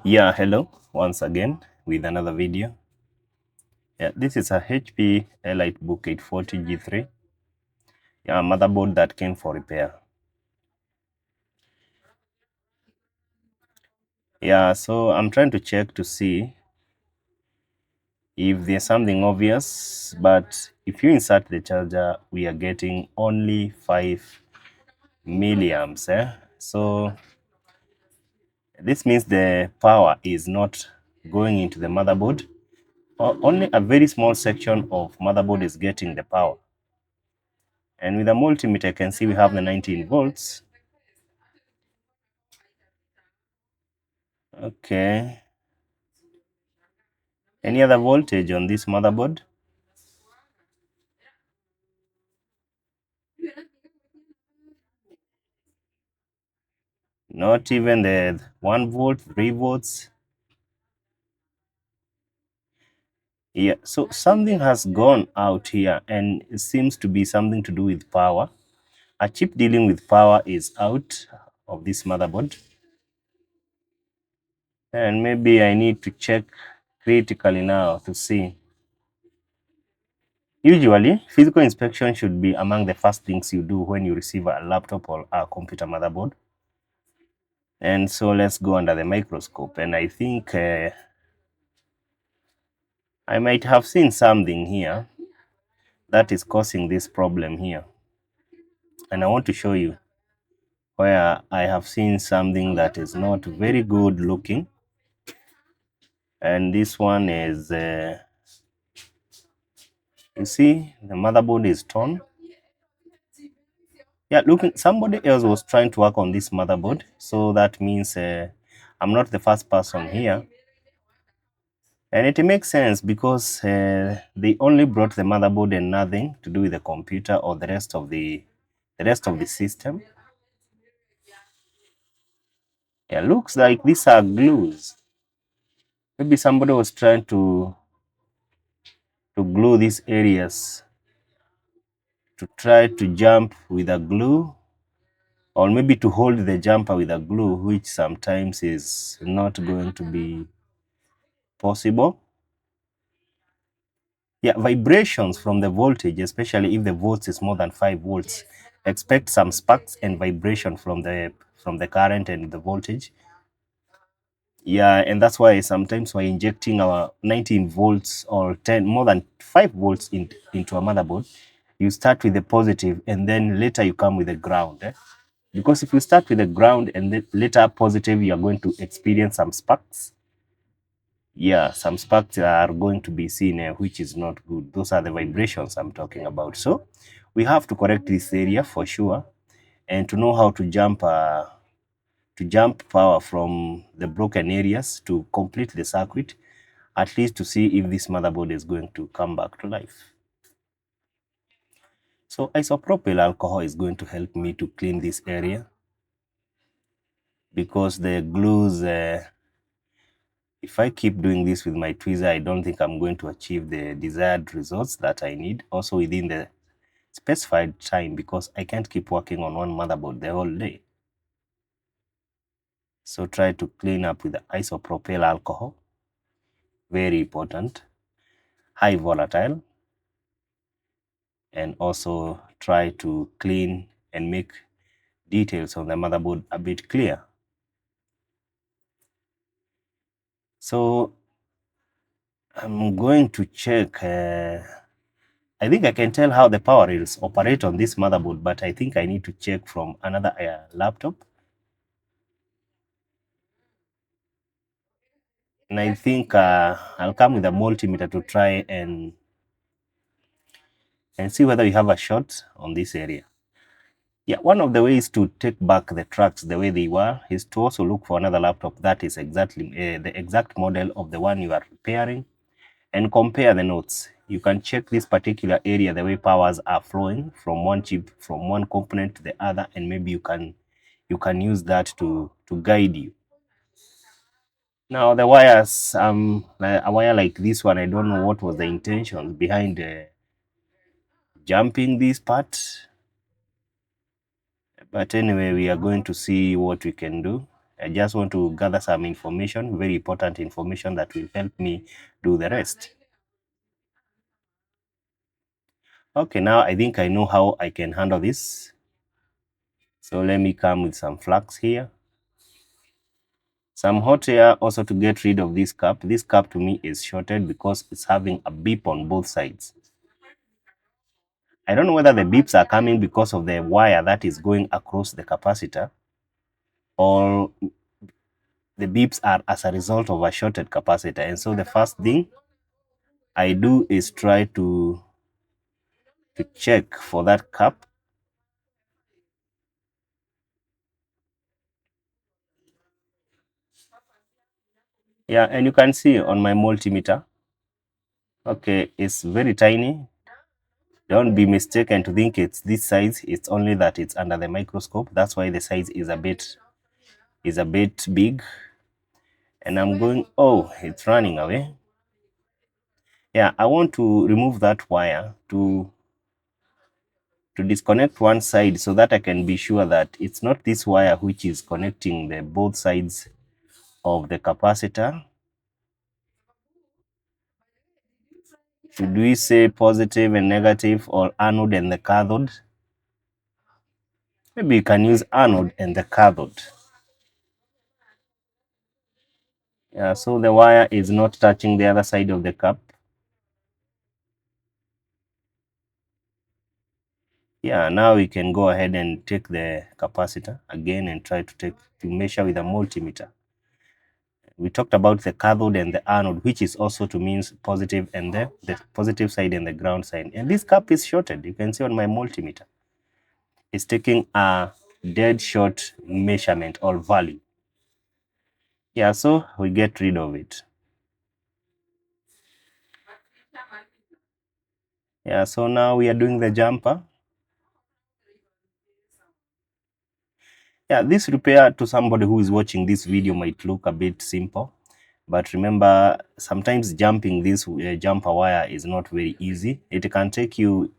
Yeah, hello once again with another video. Yeah, this is a HP Elitebook 840 G3. Yeah, motherboard that came for repair. Yeah, so I'm trying to check to see if there's something obvious, but if you insert the charger, we are getting only 5 milliamps. So this means the power is not going into the motherboard. Only a very small section of motherboard is getting the power. And with the multimeter, I can see we have the 19 volts. Okay. Any other voltage on this motherboard? Not even the 1 volt, 3 volts. Yeah, so something has gone out here and it seems to be something to do with power. A chip dealing with power is out of this motherboard. And maybe I need to check critically now to see. Usually, physical inspection should be among the first things you do when you receive a laptop or a computer motherboard. And so let's go under the microscope. And I think I might have seen something here that is causing this problem here. And I want to show you where I have seen something that is not very good looking. And this one is, you see, the motherboard is torn. Yeah, looking, somebody else was trying to work on this motherboard. So that means I'm not the first person here. And it makes sense because they only brought the motherboard and nothing to do with the computer or the rest of the system. Yeah, looks like these are glues. Maybe somebody was trying to glue these areas to try to jump with a glue, or maybe to hold the jumper with a glue, which sometimes is not going to be possible. Yeah, vibrations from the voltage, especially if the volts is more than 5 volts, expect some sparks and vibration from the current and the voltage. Yeah, and that's why sometimes we're injecting our 19 volts or 10 more than 5 volts into a motherboard. You start with the positive and then later you come with the ground. Because if you start with the ground and then later positive, you are going to experience some sparks. Yeah, some sparks are going to be seen, which is not good. Those are the vibrations I'm talking about. So we have to correct this area for sure, and to know how to jump power from the broken areas to complete the circuit, at least to see if this motherboard is going to come back to life. So isopropyl alcohol is going to help me to clean this area, because the glues, if I keep doing this with my tweezer, I don't think I'm going to achieve the desired results that I need, also within the specified time, because I can't keep working on one motherboard the whole day. So try to clean up with the isopropyl alcohol. Very important. High volatile. And also try to clean and make details on the motherboard a bit clear. So I'm going to check. I think I can tell how the power rails operate on this motherboard, but I think I need to check from another laptop. And I think I'll come with a multimeter to try and see whether we have a shot on this area. Yeah, one of the ways to take back the tracks the way they were is to also look for another laptop that is exactly the exact model of the one you are repairing, and compare the notes. You can check this particular area, the way powers are flowing from one chip, from one component to the other, and maybe you can use that to guide you. Now the wires, a wire like this one, I don't know what was the intention behind jumping this part. But anyway, we are going to see what we can do. I just want to gather some information, very important information that will help me do the rest. Okay, now I think I know how I can handle this. So let me come with some flux here. Some hot air also to get rid of this cap. This cap to me is shorted because it's having a beep on both sides. I don't know whether the beeps are coming because of the wire that is going across the capacitor, or the beeps are as a result of a shorted capacitor. And so the first thing I do is try to check for that cap. Yeah, and you can see on my multimeter, okay, it's very tiny. Don't be mistaken to think it's this size. It's only that it's under the microscope. That's why the size is a bit big. And I'm going, oh, it's running away. Yeah, I want to remove that wire to disconnect one side so that I can be sure that it's not this wire which is connecting the both sides of the capacitor. Should we say positive and negative, or anode and the cathode? Maybe you can use anode and the cathode. Yeah, so the wire is not touching the other side of the cap. Yeah, now we can go ahead and take the capacitor again and try to measure with a multimeter. We talked about the cathode and the anode, which is also to means positive and the positive side and the ground side. And this cap is shorted. You can see on my multimeter. It's taking a dead short measurement or value. Yeah, so we get rid of it. Yeah, so now we are doing the jumper. Yeah, this repair to somebody who is watching this video might look a bit simple, but remember, sometimes jumping this jumper wire is not very easy. It can take you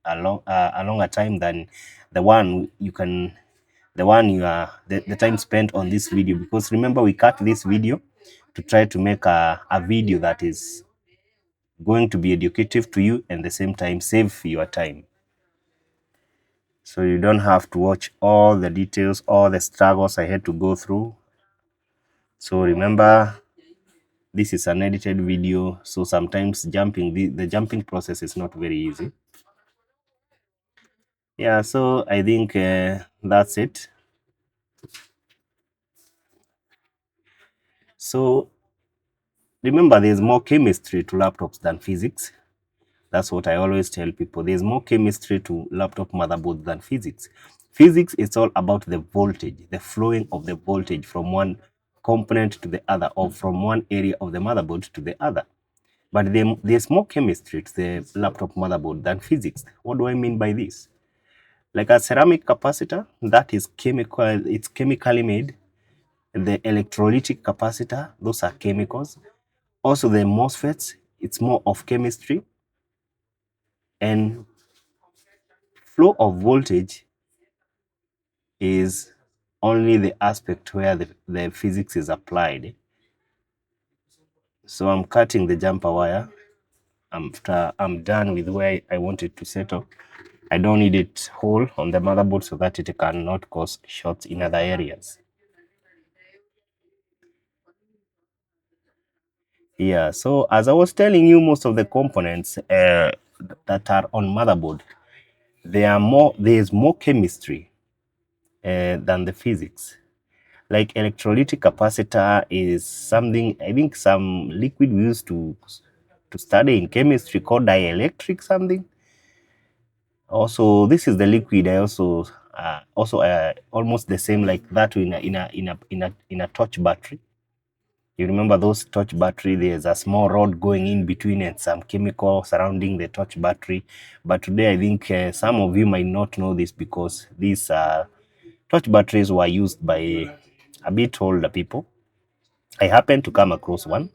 a longer time than the one you are the time spent on this video, because remember, we cut this video to try to make a video that is going to be educative to you and at the same time save your time. So you don't have to watch all the details, all the struggles I had to go through. So remember, this is an edited video, so sometimes the jumping process is not very easy. Yeah, so I think that's it. So remember, there's more chemistry to laptops than physics. That's what I always tell people. There's more chemistry to laptop motherboards than physics. Physics is all about the voltage, the flowing of the voltage from one component to the other, or from one area of the motherboard to the other. But there's more chemistry to the laptop motherboard than physics. What do I mean by this? Like a ceramic capacitor, that is chemical, it's chemically made. The electrolytic capacitor, those are chemicals. Also the MOSFETs, it's more of chemistry. And flow of voltage is only the aspect where the physics is applied. So I'm cutting the jumper wire. After I'm done with where I want it to settle, I don't need it whole on the motherboard so that it cannot cause shorts in other areas. Yeah, so as I was telling you, most of the components that are on motherboard, there's more chemistry than the physics. Like electrolytic capacitor is something, I think some liquid we used to study in chemistry called dielectric something. Also, this is the liquid. I also almost the same like that in a torch battery. You remember those torch battery? There's a small rod going in between and some chemical surrounding the torch battery. But today, I think some of you might not know this, because these torch batteries were used by a bit older people. I happened to come across one.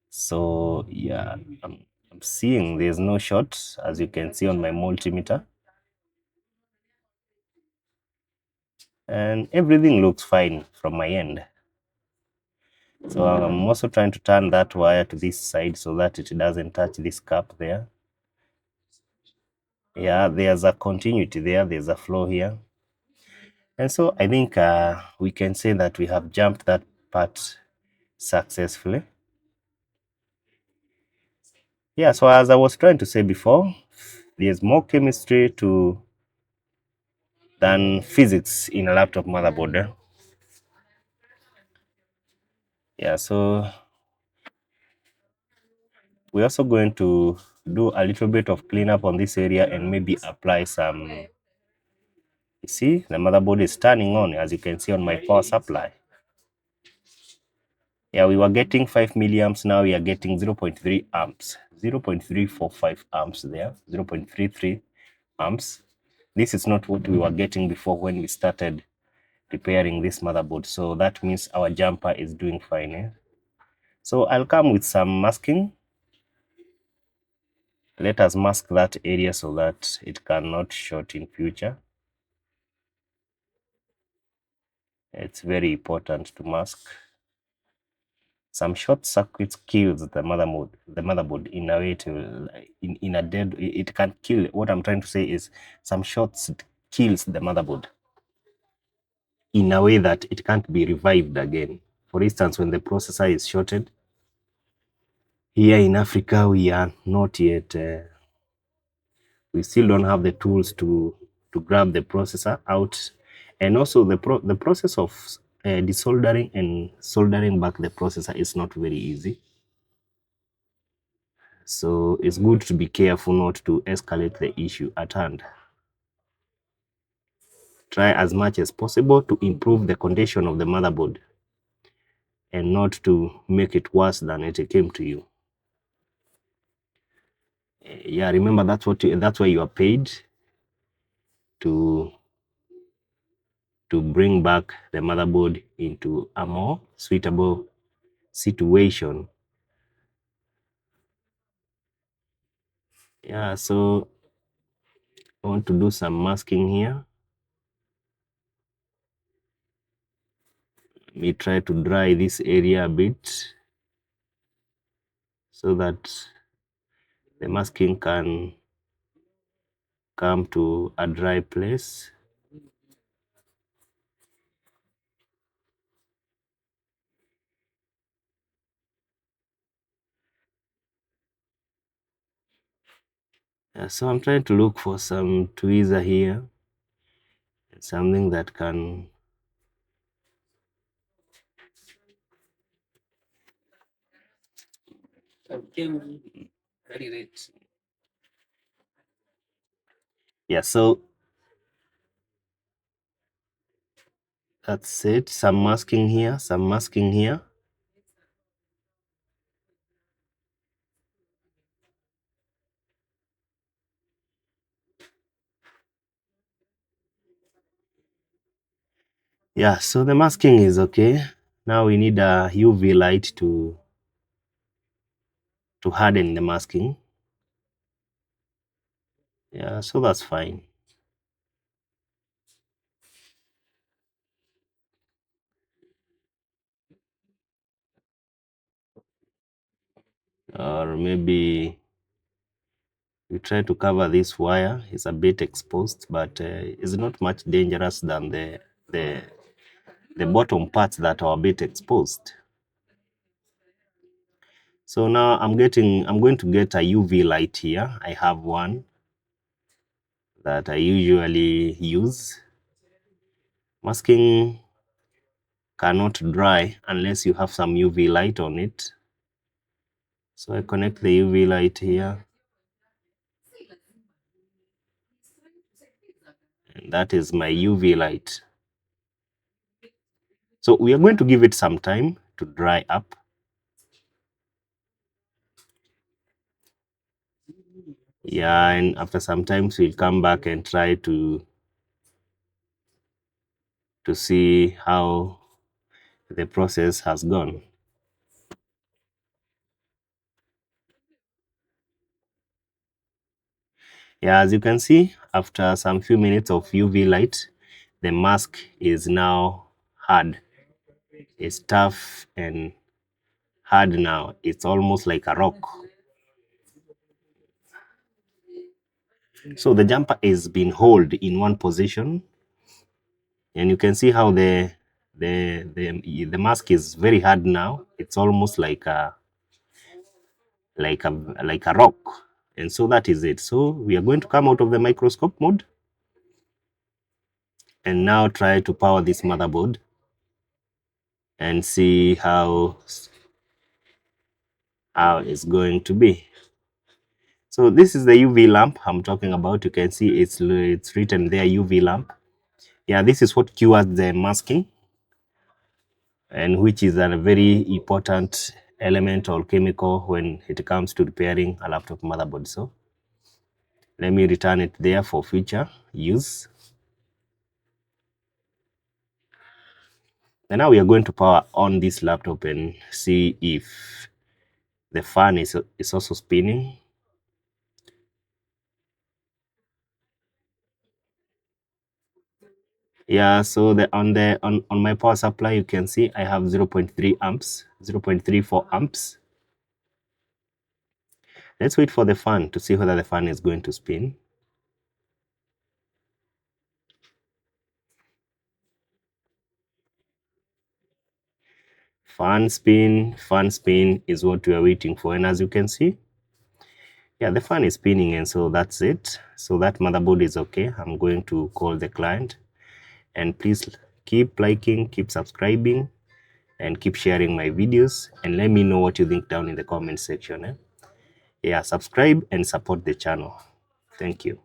So yeah, I'm seeing there's no short, as you can see on my multimeter. and everything looks fine from my end. So I'm also trying to turn that wire to this side so that it doesn't touch this cap there. Yeah, there's a continuity there, there's a flow here. And so I think we can say that we have jumped that part successfully. Yeah, so as I was trying to say before, there's more chemistry to than physics in a laptop motherboard. Yeah, so we're also going to do a little bit of cleanup on this area and maybe apply some. You see, the motherboard is turning on, as you can see on my power supply. Yeah, we were getting 5 milliamps, now we are getting 0.3 amps, 0.345 amps there, 0.33 amps. This is not what we were getting before when we started repairing this motherboard. So that means our jumper is doing fine. So I'll come with some masking. Let us mask that area so that it cannot short in future. It's very important to mask. Some short circuits kills the motherboard in a way to in a dead, it can kill. What I'm trying to say is some shorts kills the motherboard in a way that it can't be revived again. For instance, when the processor is shorted, here in Africa we are not yet we still don't have the tools to grab the processor out, and also the process of desoldering and soldering back the processor is not very easy. So it's good to be careful not to escalate the issue at hand. Try as much as possible to improve the condition of the motherboard and not to make it worse than it came to you. Yeah, remember that's why you are paid to bring back the motherboard into a more suitable situation. Yeah, so I want to do some masking here. Let me try to dry this area a bit so that the masking can come to a dry place. So I'm trying to look for some tweezer here, something that can yeah, so that's it. Some masking here, some masking here. Yeah, so the masking is okay. Now we need a UV light to harden the masking. Yeah, so that's fine. Or maybe we try to cover this wire. It's a bit exposed, but it's not much dangerous than the bottom parts that are a bit exposed. So now I'm going to get a UV light here. I have one that I usually use. Masking cannot dry unless you have some UV light on it. So I connect the UV light here. And that is my UV light. So we are going to give it some time to dry up. Yeah, and after some time we'll come back and try to see how the process has gone. Yeah, as you can see, after some few minutes of UV light, the mask is now hard. It's tough and hard now. It's almost like a rock. So the jumper is being held in one position, and you can see how the mask is very hard now. It's almost like a rock. And so that is it. So we are going to come out of the microscope mode and now try to power this motherboard and see how it's going to be. So this is the UV lamp I'm talking about. You can see it's written there, UV lamp. Yeah, this is what cures the masking, and which is a very important element or chemical when it comes to repairing a laptop motherboard. So let me return it there for future use. And now we are going to power on this laptop and see if the fan is also spinning. Yeah, so on my power supply, you can see I have 0.3 amps, 0.34 amps. Let's wait for the fan to see whether the fan is going to spin. Fan spin is what we are waiting for. And as you can see, yeah, the fan is spinning, and so that's it. So that motherboard is okay. I'm going to call the client, and please keep liking, keep subscribing, and keep sharing my videos, and let me know what you think down in the comment section. Yeah, subscribe and support the channel. Thank you.